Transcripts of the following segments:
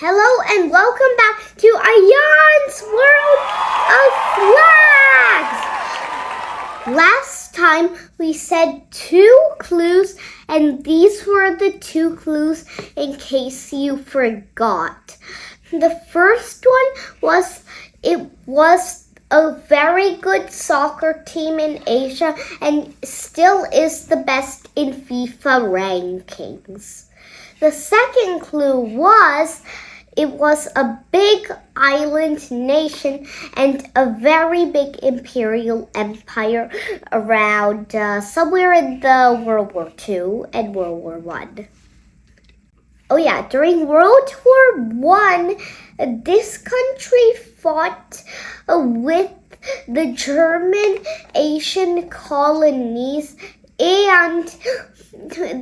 Hello and welcome back to Ayaan's World of Flags! Last time we said 2 clues, and these were the 2 clues in case you forgot. The first one was a very good soccer team in Asia and still is the best in FIFA rankings. The second clue was it was a big island nation and a very big imperial empire around somewhere in the World War II and World War I. Oh yeah, during World War I, this country fought with the German Asian colonies, and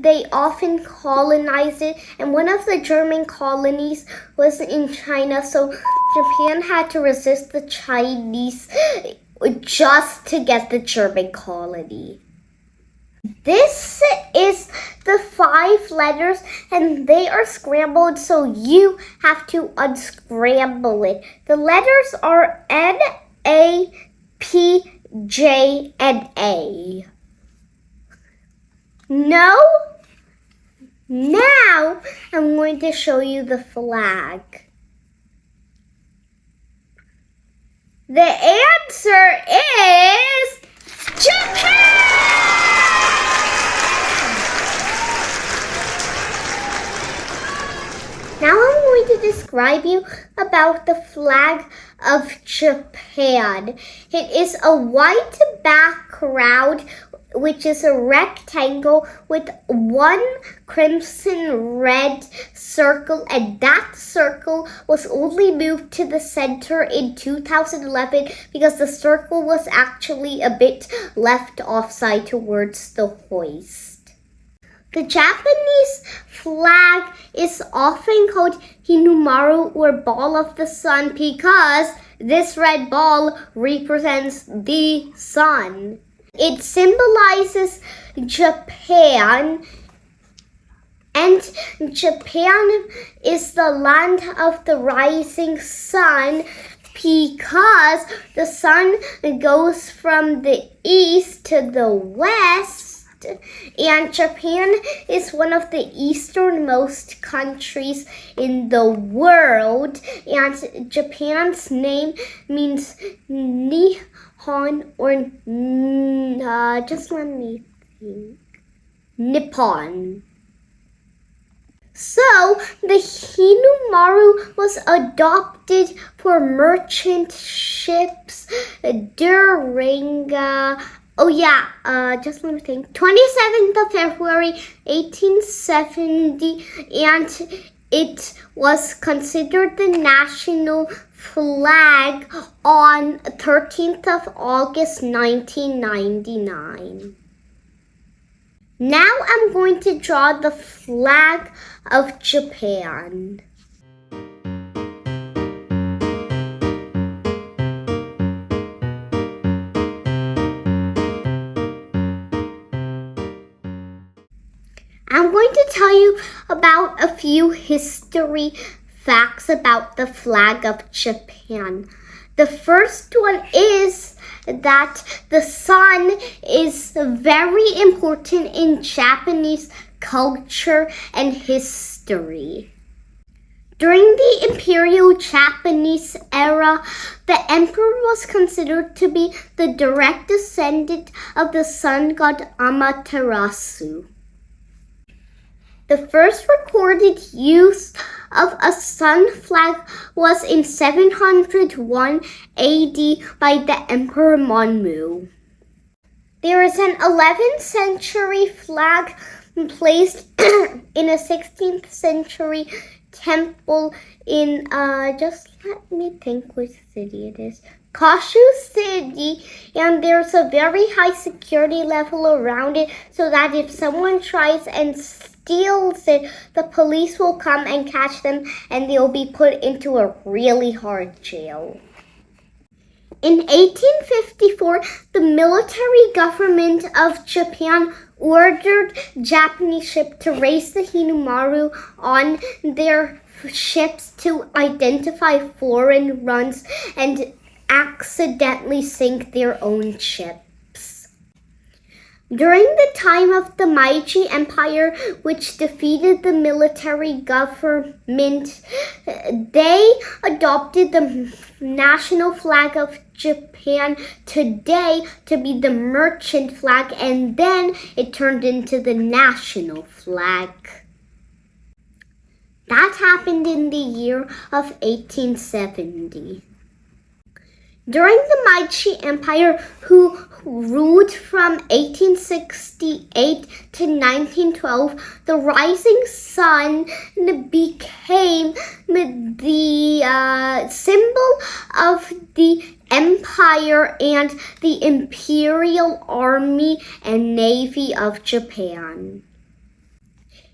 they often colonized it, and one of the German colonies was in China, so Japan had to resist the Chinese just to get the German colony. This is the 5 letters, and they are scrambled, so you have to unscramble it. The letters are N, A, P, J, and A. No? Now I'm going to show you the flag. The answer is Japan! Now I'm going to describe you about the flag of Japan. It is a white background, which is a rectangle with 1 crimson red circle, and that circle was only moved to the center in 2011 because the circle was actually a bit left offside towards the hoist. The Japanese flag is often called Hinumaru, or ball of the sun, because this red ball represents the sun. It symbolizes Japan, and Japan is the land of the rising sun because the sun goes from the east to the west, and Japan is one of the easternmost countries in the world, and Japan's name means Nihon, or just let me think, Nippon. So, the Hinumaru was adopted for merchant ships during, just let me think, 27th of February, 1870, and it was considered the national flag on 13th of August, 1999. Now I'm going to draw the flag of Japan. I'm going to tell you about a few history facts about the flag of Japan. The first one is that the sun is very important in Japanese culture and history. During the Imperial Japanese era, the emperor was considered to be the direct descendant of the sun god Amaterasu. The first recorded use of a sun flag was in 701 AD by the Emperor Monmu. There is an 11th century flag placed in a 16th century temple in, just let me think which city it is, Kashu City, and there's a very high security level around it so that if someone tries and steals it, the police will come and catch them and they'll be put into a really hard jail. In 1854, the military government of Japan ordered Japanese ships to raise the Hinumaru on their ships to identify foreign runs and accidentally sink their own ships. During the time of the Meiji Empire, which defeated the military government, they adopted the national flag of Japan today to be the merchant flag, and then it turned into the national flag. That happened in the year of 1870. During the Meiji Empire, who ruled from 1868 to 1912, the rising sun became the symbol of the empire and the Imperial Army and Navy of Japan.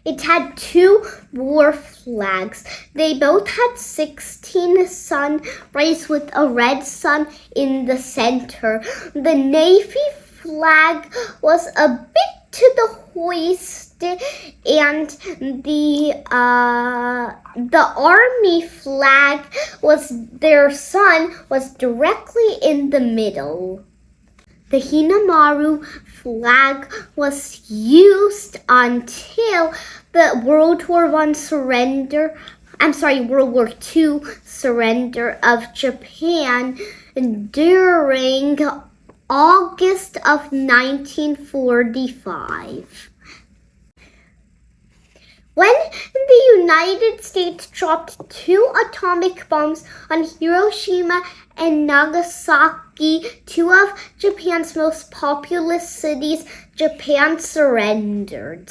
It had two war flags. They both had 16 sun rays with a red sun in the center. The Navy flag was a bit to the hoist, and the Army flag their sun was directly in the middle. The Hinamaru flag was used until the World War II surrender of Japan during August of 1945. When the United States dropped 2 atomic bombs on Hiroshima and Nagasaki, 2 of Japan's most populous cities, Japan surrendered.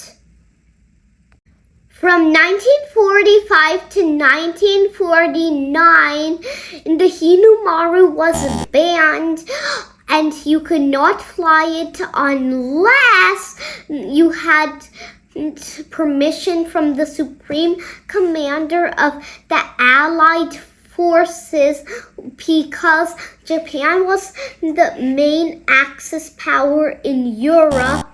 From 1945 to 1949, the Hinamaru was banned, and you could not fly it unless you had permission from the Supreme Commander of the Allied Forces, because Japan was the main Axis power in Europe,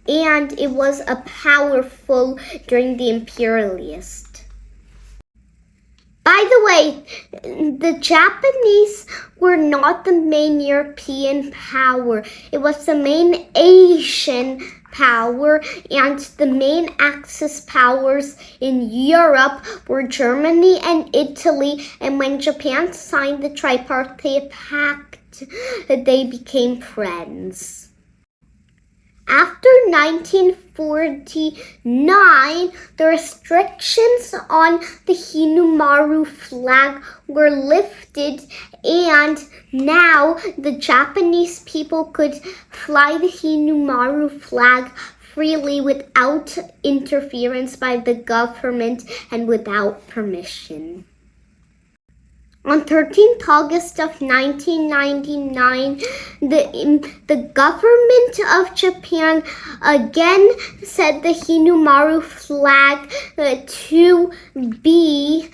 and it was a powerful during the imperialists. By the way, the Japanese were not the main European power. It was the main Asian power, and the main Axis powers in Europe were Germany and Italy, and when Japan signed the Tripartite Pact, they became friends. After 1949, the restrictions on the Hinamaru flag were lifted, and now the Japanese people could fly the Hinamaru flag freely without interference by the government and without permission. On 13th August of 1999, the government of Japan again said the Hinamaru flag to be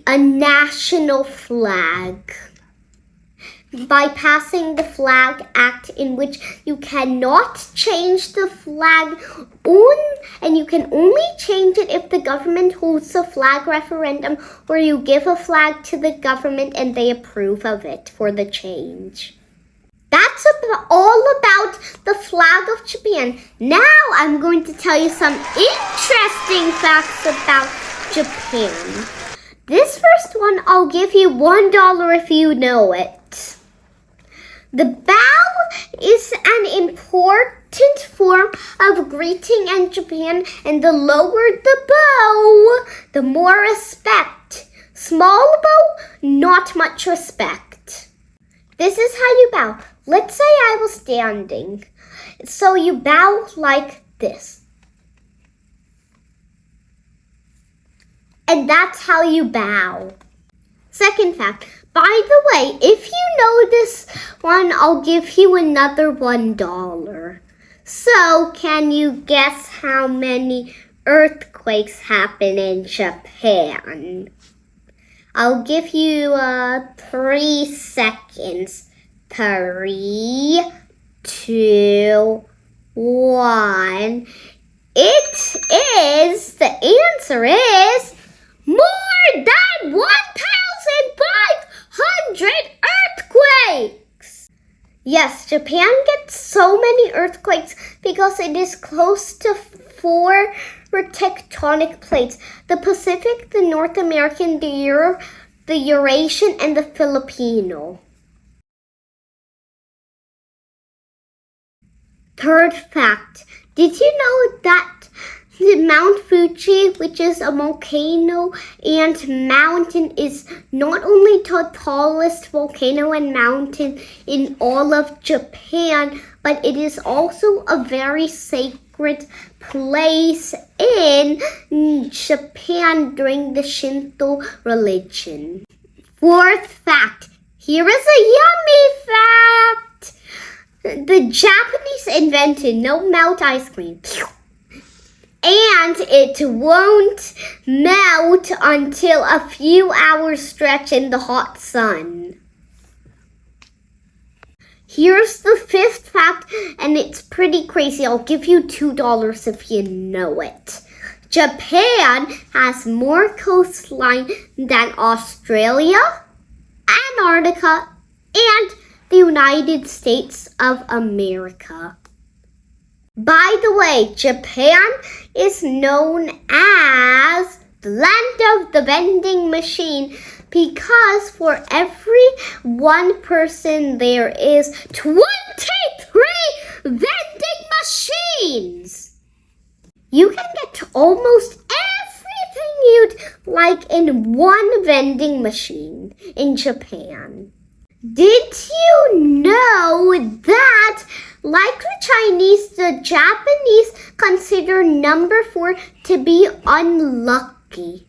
a national flag by passing the Flag Act, in which you cannot change the flag and you can only change it if the government holds a flag referendum where you give a flag to the government and they approve of it for the change. That's all about the flag of Japan. Now I'm going to tell you some interesting facts about Japan. This first one, I'll give you $1 if you know it. The bow is an important form of greeting in Japan, and the lower the bow, the more respect. Small bow, not much respect. This is how you bow. Let's say I was standing. So you bow like this. And that's how you bow. Second fact. By the way, if you know this one, I'll give you another $1. So, can you guess how many earthquakes happen in Japan? I'll give you 3 seconds. 3, 2, 1. The answer is More than 1,500 earthquakes! Yes, Japan gets so many earthquakes because it is close to 4 tectonic plates: the Pacific, the North American, the Europe, the Eurasian, and the Filipino. Third fact, did you know that Mount Fuji, which is a volcano and mountain, is not only the tallest volcano and mountain in all of Japan, but it is also a very sacred place in Japan during the Shinto religion. Fourth fact, here is a yummy fact. The Japanese invented no melt ice cream. And it won't melt until a few hours stretch in the hot sun. Here's the fifth fact, and it's pretty crazy. I'll give you $2 if you know it. Japan has more coastline than Australia, Antarctica, and the United States of America. By the way, Japan is known as the land of the vending machine because for every one person there is 23 vending machines. You can get almost everything you'd like in one vending machine in Japan. Did you know that, like the Chinese, the Japanese consider number 4 to be unlucky?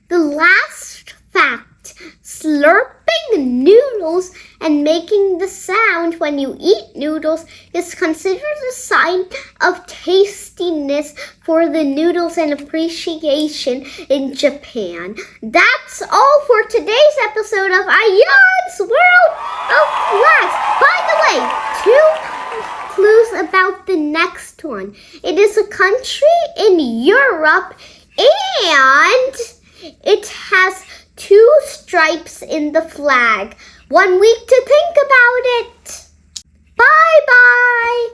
The last fact, slurping noodles and making the sound when you eat noodles is considered a sign of tastiness for the noodles and appreciation in Japan. That's all for today's episode of Ayaan's World of Flags. By the way, 2 clues about the next one. It is a country in Europe and it has 2 stripes in the flag. 1 week to think about it. Bye-bye.